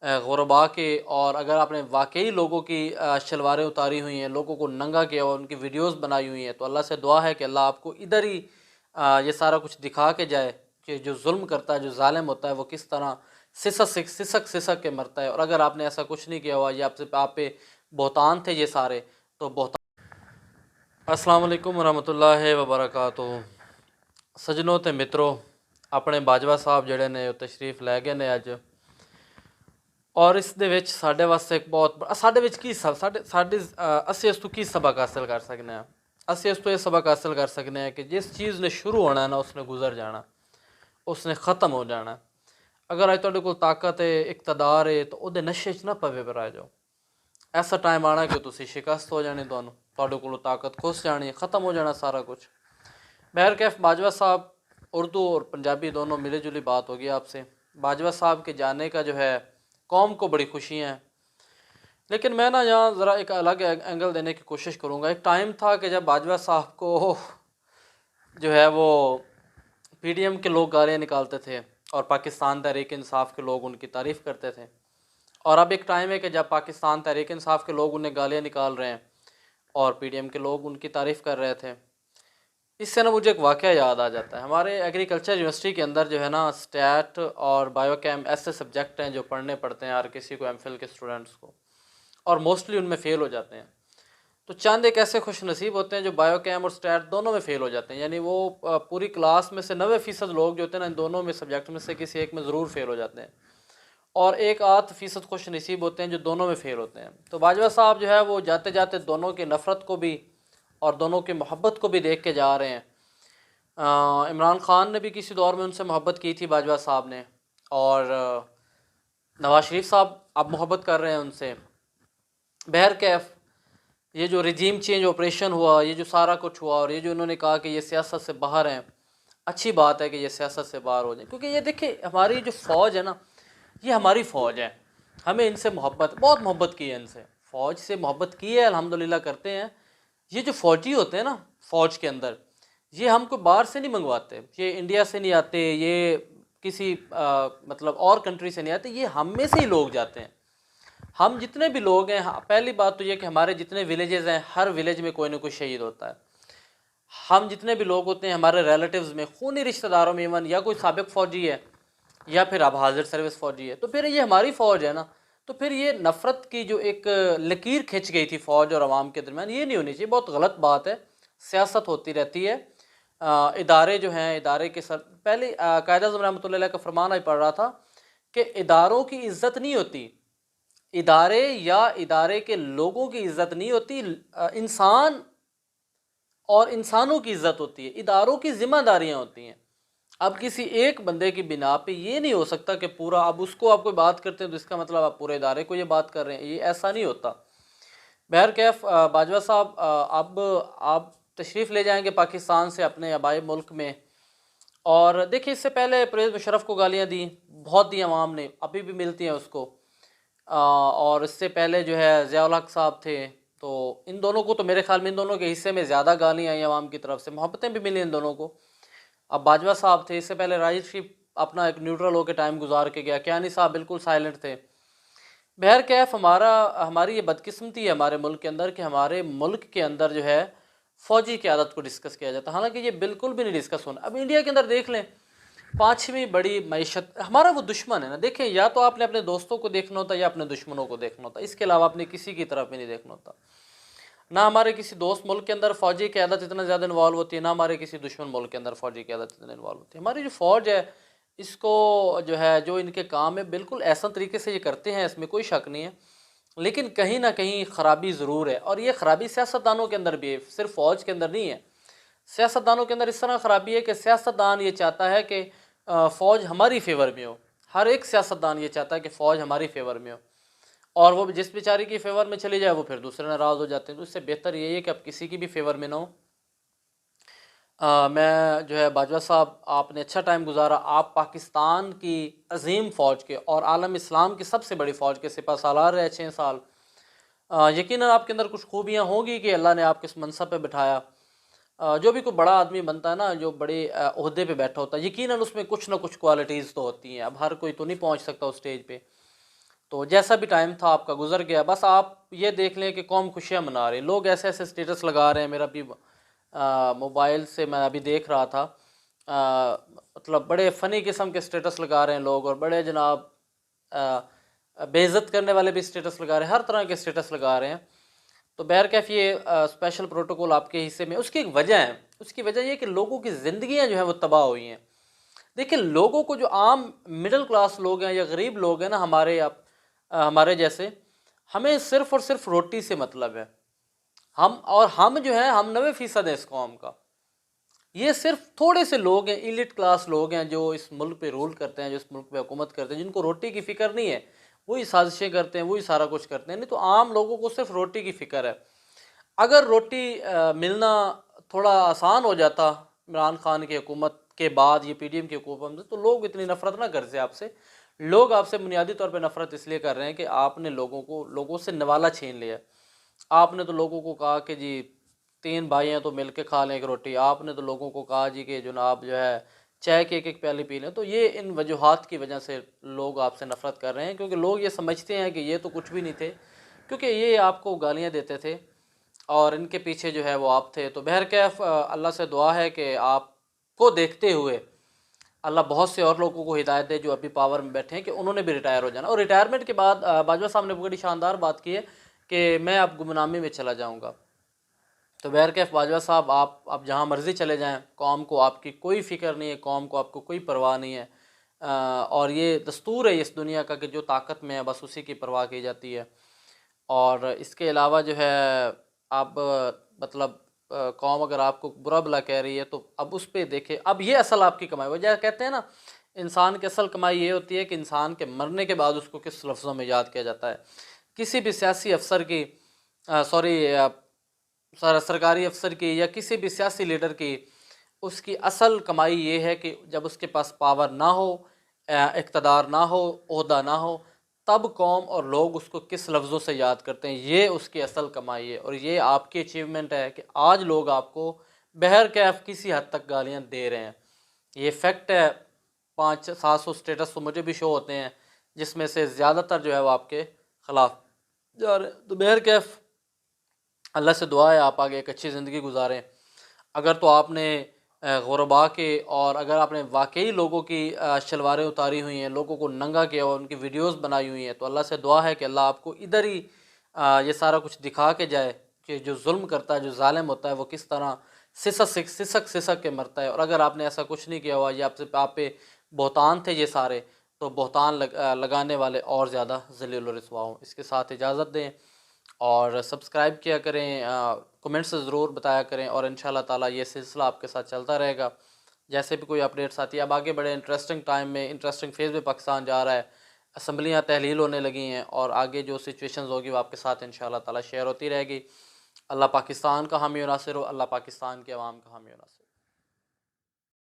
غربا کے، اور اگر آپ نے واقعی لوگوں کی شلواریں اتاری ہوئی ہیں، لوگوں کو ننگا کیا اور ان کی ویڈیوز بنائی ہوئی ہیں، تو اللہ سے دعا ہے کہ اللہ آپ کو ادھر ہی یہ سارا کچھ دکھا کے جائے کہ جو ظلم کرتا ہے، جو ظالم ہوتا ہے، وہ کس طرح سسک کے مرتا ہے۔ اور اگر آپ نے ایسا کچھ نہیں کیا ہوا، یہ آپ پہ بہتان تھے یہ سارے، تو بہتان۔ السلام علیکم ورحمۃ اللہ وبرکاتہ۔ سجنوں تے مترو، اپنے باجوہ صاحب جڑے نے وہ تشریف لے گئے نے اج، اور اس دے وچ ساڈے واسطے ایک بہت بڑا ساڈے وچ کی اسی اس تو کی سبق حاصل کر سکنے ہیں۔ اسی اس تو یہ سبق حاصل کر سکنے ہیں کہ جس چیز نے شروع ہونا ہے نا، اس نے گزر جانا، اس نے ختم ہو جانا۔ اگر اج تہاڈے کول طاقت ہے، اقتدار ہے، تو وہ نشے چ نہ پوے پر آ جاؤ۔ ایسا ٹائم آنا کہ تسی شکست ہو جانی، تہاڈے کول طاقت کھس جانی، ختم ہو جانا سارا کچھ۔ بہرکیف باجوہ صاحب، اردو اور پنجابی دونوں ملی جلی بات ہوگی آپ سے۔ باجوہ صاحب کے جانے کا جو ہے قوم کو بڑی خوشی ہیں، لیکن میں نا یہاں ذرا ایک الگ اینگل دینے کی کوشش کروں گا۔ ایک ٹائم تھا کہ جب باجوہ صاحب کو جو ہے وہ پی ڈی ایم کے لوگ گالیاں نکالتے تھے، اور پاکستان تحریک انصاف کے لوگ ان کی تعریف کرتے تھے، اور اب ایک ٹائم ہے کہ جب پاکستان تحریک انصاف کے لوگ انہیں گالیاں نکال رہے ہیں اور پی ڈی ایم کے لوگ ان کی تعریف کر رہے تھے۔ اس سے نا مجھے ایک واقعہ یاد آ جاتا ہے۔ ہمارے ایگریکلچر یونیورسٹی کے اندر جو ہے نا اسٹیٹ اور بایو کیم ایسے سبجیکٹ ہیں جو پڑھنے پڑتے ہیں ہر کسی کو، ایم فل کے اسٹوڈنٹس کو، اور موسٹلی ان میں فیل ہو جاتے ہیں۔ تو چند ایک ایسے خوش نصیب ہوتے ہیں جو بایو کیم اور اسٹیٹ دونوں میں فیل ہو جاتے ہیں، یعنی وہ پوری کلاس میں سے 90% لوگ جو ہوتے ہیں نا، ان دونوں میں سبجیکٹ میں سے کسی ایک میں ضرور فیل ہو جاتے ہیں، اور 1-8% خوش نصیب ہوتے ہیں جو دونوں میں فیل ہوتے ہیں۔ تو باجوہ صاحب جو ہے وہ جاتے جاتے دونوں کی نفرت کو بھی اور دونوں کی محبت کو بھی دیکھ کے جا رہے ہیں۔ عمران خان نے بھی کسی دور میں ان سے محبت کی تھی باجوہ صاحب نے، اور نواز شریف صاحب اب محبت کر رہے ہیں ان سے۔ بہرکیف یہ جو رجیم چینج آپریشن ہوا، یہ جو سارا کچھ ہوا، اور یہ جو انہوں نے کہا کہ یہ سیاست سے باہر ہیں، اچھی بات ہے کہ یہ سیاست سے باہر ہو جائیں، کیونکہ یہ دیکھیں ہماری جو فوج ہے نا، یہ ہماری فوج ہے، ہمیں ان سے بہت محبت کی ہے، ان سے فوج سے محبت کی ہے، الحمدللہ کرتے ہیں۔ یہ جو فوجی ہوتے ہیں نا فوج کے اندر، یہ ہم کو باہر سے نہیں منگواتے، یہ انڈیا سے نہیں آتے، یہ کسی مطلب اور کنٹری سے نہیں آتے، یہ ہم میں سے ہی لوگ جاتے ہیں۔ ہم جتنے بھی لوگ ہیں، پہلی بات تو یہ کہ ہمارے جتنے ولیجز ہیں، ہر ولیج میں کوئی نہ کوئی شہید ہوتا ہے۔ ہم جتنے بھی لوگ ہوتے ہیں ہمارے ریلیٹیوز میں، خونی رشتہ داروں میں، ایون یا کوئی سابق فوجی ہے یا پھر اب حاضر سروس فوجی ہے، تو پھر یہ ہماری فوج ہے نا۔ تو پھر یہ نفرت کی جو ایک لکیر کھنچ گئی تھی فوج اور عوام کے درمیان، یہ نہیں ہونی چاہیے، بہت غلط بات ہے۔ سیاست ہوتی رہتی ہے، ادارے جو ہیں، ادارے کے پہلے قائد اعظم رحمۃ اللہ علیہ کا فرمان آج پڑھ رہا تھا کہ اداروں کی عزت نہیں ہوتی، ادارے یا ادارے کے لوگوں کی عزت نہیں ہوتی، انسان اور انسانوں کی عزت ہوتی ہے، اداروں کی ذمہ داریاں ہوتی ہیں۔ اب کسی ایک بندے کی بنا پہ یہ نہیں ہو سکتا کہ پورا، اب اس کو آپ کوئی بات کرتے ہیں تو اس کا مطلب آپ پورے ادارے کو یہ بات کر رہے ہیں، یہ ایسا نہیں ہوتا۔ بہرکیف باجوہ صاحب اب آپ تشریف لے جائیں گے پاکستان سے اپنے آبائی ملک میں، اور دیکھیں اس سے پہلے پرویز مشرف کو گالیاں دیں، بہت دی عوام نے، ابھی بھی ملتی ہیں اس کو، اور اس سے پہلے جو ہے ضیاء الحق صاحب تھے، تو ان دونوں کو تو میرے خیال میں ان دونوں کے حصے میں زیادہ گالیاں آئیں عوام کی طرف سے، محبتیں بھی ملی ان دونوں کو۔ اب باجوہ صاحب تھے، اس سے پہلے راجد شریف اپنا ایک نیوٹرل ہو کے ٹائم گزار کے گیا، کیانی صاحب بالکل سائلنٹ تھے۔ بہرکیف ہماری یہ بدقسمتی ہے ہمارے ملک کے اندر کہ ہمارے ملک کے اندر جو ہے فوجی قیادت کو ڈسکس کیا جاتا ہے، حالانکہ یہ بالکل بھی نہیں ڈسکس ہونا۔ اب انڈیا کے اندر دیکھ لیں، 5ویں بڑی معیشت، ہمارا وہ دشمن ہے نا، دیکھیں یا تو آپ نے اپنے دوستوں کو دیکھنا ہوتا یا اپنے دشمنوں کو دیکھنا ہوتا، اس کے علاوہ آپ نے کسی کی طرف بھی نہیں دیکھنا ہوتا۔ نہ ہمارے کسی دوست ملک کے اندر فوجی قیادت اتنا زیادہ انوالو ہوتی ہے، نہ ہمارے کسی دشمن ملک کے اندر فوجی قیادت اتنا انوالو ہوتی ہے۔ ہماری جو فوج ہے، اس کو جو ہے جو ان کے کام ہے بالکل ایسا طریقے سے یہ کرتے ہیں، اس میں کوئی شک نہیں ہے، لیکن کہیں نہ کہیں خرابی ضرور ہے، اور یہ خرابی سیاستدانوں کے اندر بھی ہے، صرف فوج کے اندر نہیں ہے۔ سیاستدانوں کے اندر اس طرح خرابی ہے کہ سیاستدان یہ چاہتا ہے کہ فوج ہماری فیور میں ہو، ہر ایک سیاستدان یہ چاہتا ہے کہ فوج ہماری فیور میں ہو، اور وہ جس بیچاری کی فیور میں چلی جائے وہ پھر دوسرے ناراض ہو جاتے ہیں۔ تو اس سے بہتر یہی ہے کہ اب کسی کی بھی فیور میں نہ ہو۔ میں جو ہے باجوہ صاحب، آپ نے اچھا ٹائم گزارا، آپ پاکستان کی عظیم فوج کے اور عالم اسلام کی سب سے بڑی فوج کے سپہ سالار رہے 6 سال۔ یقیناً آپ کے اندر کچھ خوبیاں ہوں گی کہ اللہ نے آپ کس منصب پہ بٹھایا۔ جو بھی کوئی بڑا آدمی بنتا ہے نا، جو بڑے عہدے پہ بیٹھا ہوتا ہے، یقیناً اس میں کچھ نہ کچھ کوالٹیز تو ہوتی ہیں، اب ہر کوئی تو نہیں پہنچ سکتا اس سٹیج پہ۔ تو جیسا بھی ٹائم تھا آپ کا گزر گیا، بس آپ یہ دیکھ لیں کہ قوم خوشیاں منا رہی ہے، لوگ ایسے ایسے اسٹیٹس لگا رہے ہیں. میرا بھی موبائل سے میں ابھی دیکھ رہا تھا، مطلب بڑے فنی قسم کے اسٹیٹس لگا رہے ہیں لوگ، اور بڑے جناب بے عزت کرنے والے بھی اسٹیٹس لگا رہے ہیں، ہر طرح کے اسٹیٹس لگا رہے ہیں. تو بہرکیف یہ اسپیشل پروٹوکول آپ کے حصے میں، اس کی ایک وجہ ہے، اس کی وجہ یہ کہ لوگوں کی زندگیاں جو ہیں وہ تباہ ہوئی ہیں. دیکھیں لوگوں کو، جو عام مڈل کلاس لوگ ہیں یا غریب لوگ ہیں نا، ہمارے جیسے، ہمیں صرف اور صرف روٹی سے مطلب ہے. ہم جو ہیں، ہم 90% ہیں اس قوم کا. یہ صرف تھوڑے سے لوگ ہیں، ایلیٹ کلاس لوگ ہیں، جو اس ملک پہ رول کرتے ہیں، جو اس ملک پہ حکومت کرتے ہیں، جن کو روٹی کی فکر نہیں ہے. وہی سازشیں کرتے ہیں، وہی سارا کچھ کرتے ہیں. نہیں تو عام لوگوں کو صرف روٹی کی فکر ہے. اگر روٹی ملنا تھوڑا آسان ہو جاتا عمران خان کی حکومت کے بعد، یہ پی ڈی ایم کی حکومت میں، تو لوگ اتنی نفرت نہ کرتے آپ سے. لوگ آپ سے بنیادی طور پہ نفرت اس لیے کر رہے ہیں کہ آپ نے لوگوں سے نوالا چھین لیا. آپ نے تو لوگوں کو کہا کہ جی 3 بھائی ہیں تو مل کے کھا لیں ایک روٹی. آپ نے تو لوگوں کو کہا جی کہ جناب جو ہے چائے کی ایک پیالی پی لیں. تو یہ ان وجوہات کی وجہ سے لوگ آپ سے نفرت کر رہے ہیں، کیونکہ لوگ یہ سمجھتے ہیں کہ یہ تو کچھ بھی نہیں تھے، کیونکہ یہ آپ کو گالیاں دیتے تھے اور ان کے پیچھے جو ہے وہ آپ تھے. تو بہرکیف اللہ سے دعا ہے کہ آپ کو دیکھتے ہوئے اللہ بہت سے اور لوگوں کو ہدایت دے جو ابھی پاور میں بیٹھے ہیں، کہ انہوں نے بھی ریٹائر ہو جانا. اور ریٹائرمنٹ کے بعد باجوہ صاحب نے بڑی شاندار بات کی ہے کہ میں اب گمنامی میں چلا جاؤں گا. تو بہرکیف باجوہ صاحب، آپ جہاں مرضی چلے جائیں، قوم کو آپ کی کوئی فکر نہیں ہے، قوم کو آپ کو کوئی پرواہ نہیں ہے. اور یہ دستور ہے اس دنیا کا کہ جو طاقت میں ہے بس اسی کی پرواہ کی جاتی ہے. اور اس کے علاوہ جو ہے اب مطلب قوم اگر آپ کو برا بلا کہہ رہی ہے تو اب اس پہ دیکھیں. اب یہ اصل آپ کی کمائی، وجہ کہتے ہیں نا، انسان کی اصل کمائی یہ ہوتی ہے کہ انسان کے مرنے کے بعد اس کو کس لفظوں میں یاد کیا جاتا ہے. کسی بھی سیاسی افسر کی سرکاری افسر کی یا کسی بھی سیاسی لیڈر کی، اس کی اصل کمائی یہ ہے کہ جب اس کے پاس پاور نہ ہو، اقتدار نہ ہو، عہدہ نہ ہو، تب قوم اور لوگ اس کو کس لفظوں سے یاد کرتے ہیں. یہ اس کی اصل کمائی ہے. اور یہ آپ کی اچیومنٹ ہے کہ آج لوگ آپ کو بہرکیف کسی حد تک گالیاں دے رہے ہیں. یہ فیکٹ ہے. 500-700 اسٹیٹس تو مجھے بھی شو ہوتے ہیں جس میں سے زیادہ تر جو ہے وہ آپ کے خلاف جا رہے ہیں. تو بہرکیف اللہ سے دعا ہے آپ آگے ایک اچھی زندگی گزاریں. اگر تو آپ نے غربا کے، اور اگر آپ نے واقعی لوگوں کی شلواریں اتاری ہوئی ہیں، لوگوں کو ننگا کیا اور ان کی ویڈیوز بنائی ہوئی ہیں، تو اللہ سے دعا ہے کہ اللہ آپ کو ادھر ہی یہ سارا کچھ دکھا کے جائے کہ جو ظلم کرتا ہے، جو ظالم ہوتا ہے، وہ کس طرح سسک کے مرتا ہے. اور اگر آپ نے ایسا کچھ نہیں کیا ہوا، یہ آپ پہ بہتان تھے یہ سارے، تو بہتان لگانے والے اور زیادہ ذلیل و رسوا ہوں. اس کے ساتھ اجازت دیں اور سبسکرائب کیا کریں، کمنٹ سے ضرور بتایا کریں، اور انشاءاللہ تعالی یہ سلسلہ آپ کے ساتھ چلتا رہے گا. جیسے بھی کوئی اپڈیٹس آتی ہے، اب آگے بڑے انٹرسٹنگ ٹائم میں، انٹرسٹنگ فیز میں پاکستان جا رہا ہے. اسمبلیاں تحلیل ہونے لگی ہیں، اور آگے جو سچویشنز ہوگی وہ آپ کے ساتھ انشاءاللہ تعالی شیئر ہوتی رہے گی. اللہ پاکستان کا حامی و ناصر ہو، اللہ پاکستان کے عوام کا حامی و ناصر.